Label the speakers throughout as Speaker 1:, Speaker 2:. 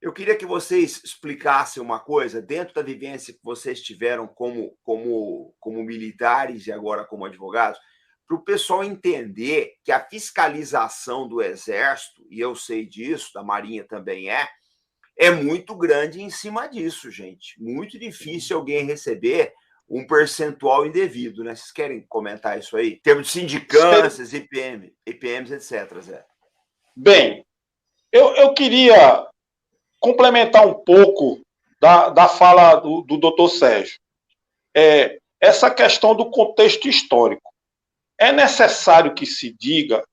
Speaker 1: Eu queria que vocês explicassem uma coisa, dentro da vivência que vocês tiveram como militares e agora como advogados, para o pessoal entender que a fiscalização do Exército, e eu sei disso, da Marinha também é muito grande em cima disso, gente. Muito difícil alguém receber um percentual indevido, né? Vocês querem comentar isso aí? Em termos de sindicâncias, IPMs, etc., Zé.
Speaker 2: Bem, eu queria complementar um pouco da fala do doutor Sérgio. Essa questão do contexto histórico. É necessário que se diga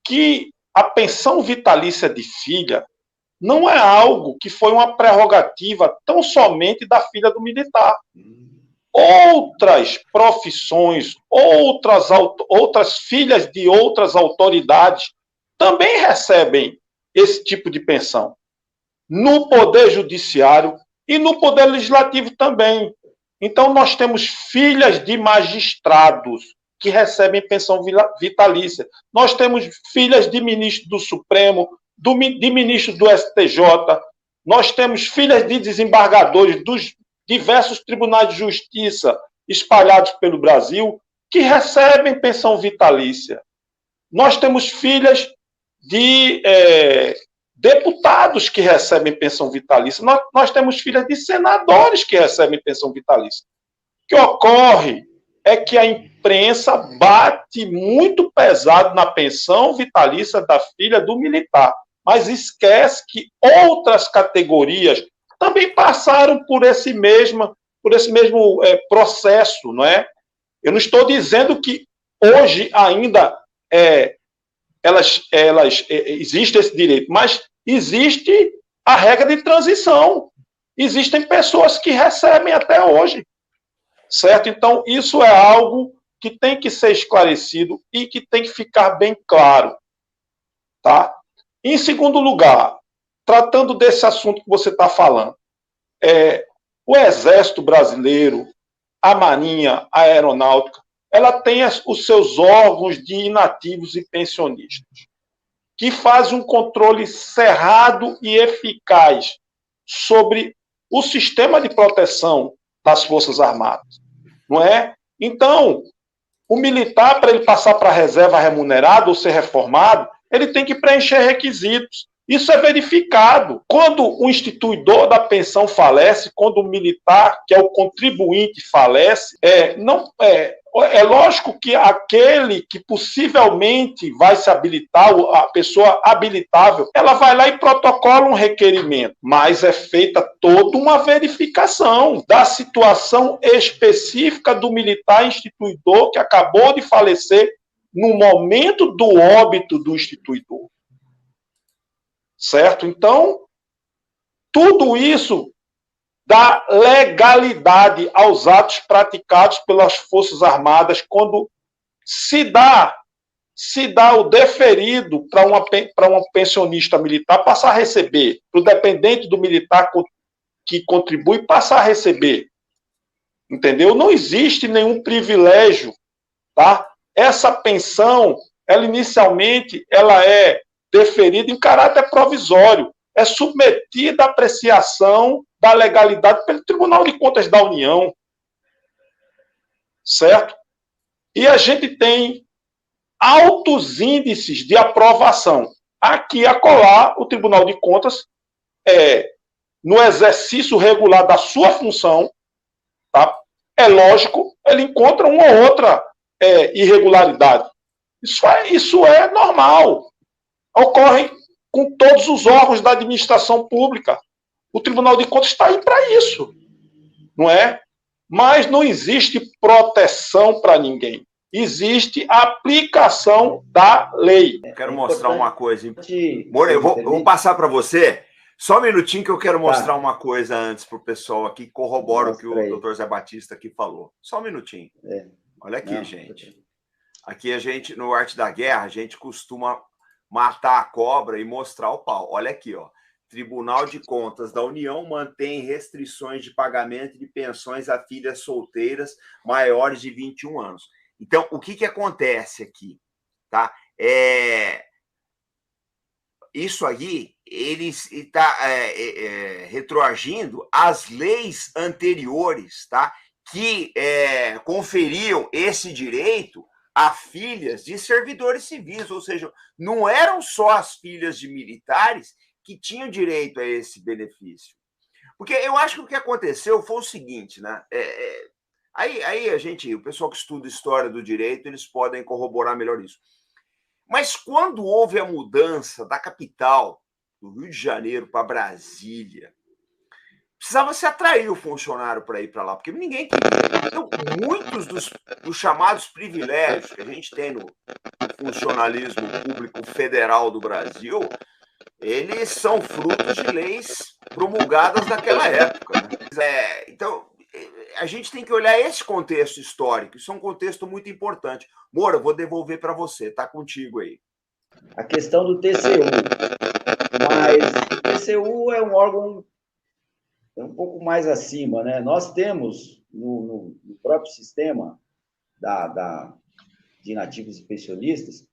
Speaker 2: que a pensão vitalícia de filha não é algo que foi uma prerrogativa tão somente da filha do militar. Outras profissões, outras filhas de outras autoridades também recebem esse tipo de pensão. No Poder Judiciário e no Poder Legislativo também. Então, nós temos filhas de magistrados que recebem pensão vitalícia. Nós temos filhas de ministros do Supremo, de ministros do STJ. Nós temos filhas de desembargadores dos diversos tribunais de justiça espalhados pelo Brasil que recebem pensão vitalícia. Nós temos filhas de deputados que recebem pensão vitalícia. Nós temos filhas de senadores que recebem pensão vitalícia. O que ocorre é que a imprensa bate muito pesado na pensão vitalícia da filha do militar, mas esquece que outras categorias também passaram por esse mesmo processo, não é? Eu não estou dizendo que hoje ainda existe esse direito, mas existe a regra de transição. Existem pessoas que recebem até hoje, certo? Então, isso é algo que tem que ser esclarecido e que tem que ficar bem claro, tá? Em segundo lugar, tratando desse assunto que você está falando, o Exército Brasileiro, a Marinha, a Aeronáutica, ela tem os seus órgãos de inativos e pensionistas, que fazem um controle cerrado e eficaz sobre o sistema de proteção das Forças Armadas, não é? Então, o militar, para ele passar para a reserva remunerada ou ser reformado, ele tem que preencher requisitos. Isso é verificado. Quando o instituidor da pensão falece, quando o militar, que é o contribuinte, falece, é lógico que aquele que possivelmente vai se habilitar, a pessoa habilitável, ela vai lá e protocola um requerimento, mas é feita toda uma verificação da situação específica do militar instituidor que acabou de falecer no momento do óbito do instituidor. Certo? Então, tudo isso dá legalidade aos atos praticados pelas Forças Armadas quando se dá o deferido para uma pensionista militar passar a receber, para o dependente do militar que contribui passar a receber. Entendeu? Não existe nenhum privilégio, tá? Essa pensão, ela inicialmente, ela é deferida em caráter provisório, é submetida à apreciação da legalidade pelo Tribunal de Contas da União, certo? E a gente tem altos índices de aprovação. Aqui e acolá, o Tribunal de Contas, no exercício regular da sua função, tá? É lógico, ele encontra uma ou outra irregularidade. Isso é normal. Ocorre com todos os órgãos da administração pública. O Tribunal de Contas está aí para isso, não é? Mas não existe proteção para ninguém. Existe a aplicação da lei.
Speaker 1: Eu quero mostrar uma coisa. Moura, eu vou passar para você. Só um minutinho que eu quero mostrar uma coisa antes para o pessoal aqui, corrobora o que o doutor Zé Batista aqui falou. Só um minutinho. Olha aqui, gente. Aqui a gente, no Arte da Guerra, a gente costuma matar a cobra e mostrar o pau. Olha aqui, ó. Tribunal de Contas da União mantém restrições de pagamento de pensões a filhas solteiras maiores de 21 anos. Então, o que acontece aqui? Tá? isso aí ele está retroagindo às leis anteriores, tá? Que conferiam esse direito a filhas de servidores civis, ou seja, não eram só as filhas de militares que tinham direito a esse benefício. Porque eu acho que o que aconteceu foi o seguinte, né? Aí o pessoal que estuda história do direito, eles podem corroborar melhor isso. Mas quando houve a mudança da capital, do Rio de Janeiro para Brasília, precisava se atrair o funcionário para ir para lá, porque ninguém queria. Então, muitos dos chamados privilégios que a gente tem no funcionalismo público federal do Brasil, eles são frutos de leis promulgadas naquela época. Né? Então, a gente tem que olhar esse contexto histórico, isso é um contexto muito importante. Moura, vou devolver para você, está contigo aí.
Speaker 3: A questão do TCU, mas o TCU é um órgão um pouco mais acima, né? Nós temos no próprio sistema de nativos e pensionistas,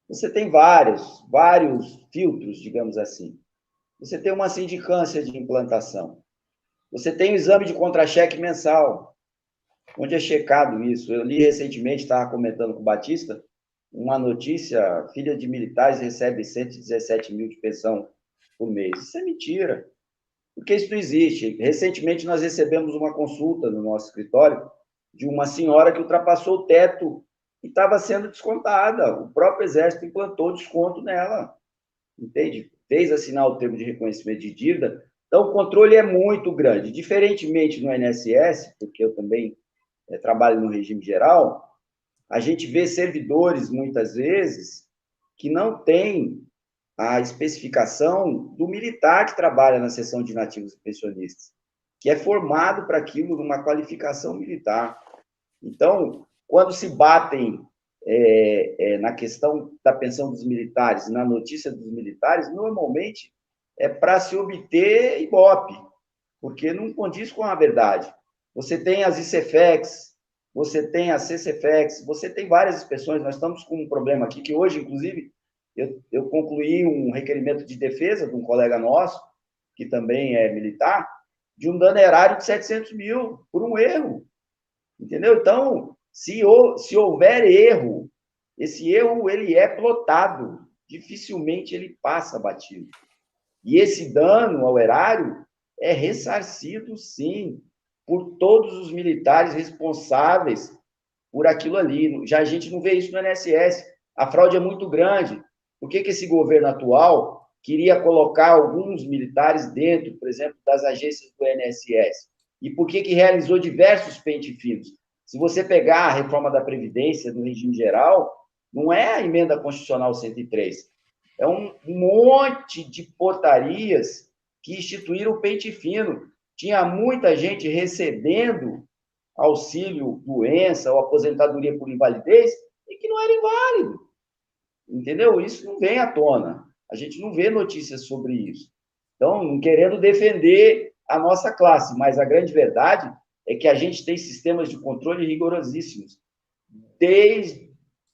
Speaker 3: você tem vários filtros, digamos assim. Você tem uma sindicância de implantação. Você tem o exame de contra-cheque mensal, onde é checado isso. Eu li recentemente, estava comentando com o Batista, uma notícia, filha de militares recebe 117 mil de pensão por mês. Isso é mentira, porque isso não existe. Recentemente, nós recebemos uma consulta no nosso escritório de uma senhora que ultrapassou o teto e estava sendo descontada. O próprio Exército implantou desconto nela, entende? Fez assinar o termo de reconhecimento de dívida. Então, o controle é muito grande. Diferentemente no INSS, porque eu também trabalho no regime geral, a gente vê servidores, muitas vezes, que não têm a especificação do militar que trabalha na seção de nativos e pensionistas, que é formado para aquilo numa qualificação militar. Então, quando se batem na questão da pensão dos militares, na notícia dos militares, normalmente é para se obter Ibope, porque não condiz com a verdade. Você tem as ICEFEX, você tem a CCFEX, você tem várias inspeções. Nós estamos com um problema aqui, que hoje, inclusive, eu concluí um requerimento de defesa de um colega nosso, que também é militar, de um dano erário de 700 mil por um erro. Entendeu? Então, se houver erro, esse erro ele é plotado, dificilmente ele passa batido. E esse dano ao erário é ressarcido, sim, por todos os militares responsáveis por aquilo ali. Já a gente não vê isso no INSS. A fraude é muito grande. Por que esse governo atual queria colocar alguns militares dentro, por exemplo, das agências do INSS? E por que realizou diversos pente finos? Se você pegar a reforma da Previdência no regime geral, não é a emenda constitucional 103. É um monte de portarias que instituíram o pente fino. Tinha muita gente recebendo auxílio doença ou aposentadoria por invalidez e que não era inválido. Entendeu? Isso não vem à tona. A gente não vê notícias sobre isso. Então, não querendo defender a nossa classe, mas a grande verdade é que a gente tem sistemas de controle rigorosíssimos, desde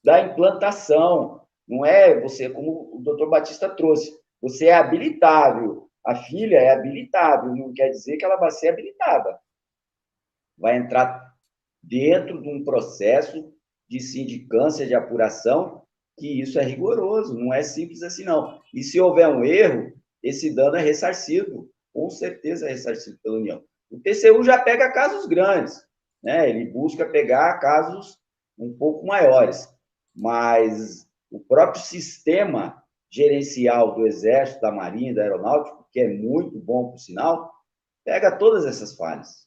Speaker 3: a implantação. Não é você, como o doutor Batista trouxe, você é habilitável. A filha é habilitável, não quer dizer que ela vai ser habilitada. Vai entrar dentro de um processo de sindicância, de apuração, que isso é rigoroso, não é simples assim, não. E se houver um erro, esse dano é ressarcido, com certeza é ressarcido pela União. O TCU já pega casos grandes, né? Ele busca pegar casos um pouco maiores, mas o próprio sistema gerencial do Exército, da Marinha, da Aeronáutica, que é muito bom, por sinal, pega todas essas falhas.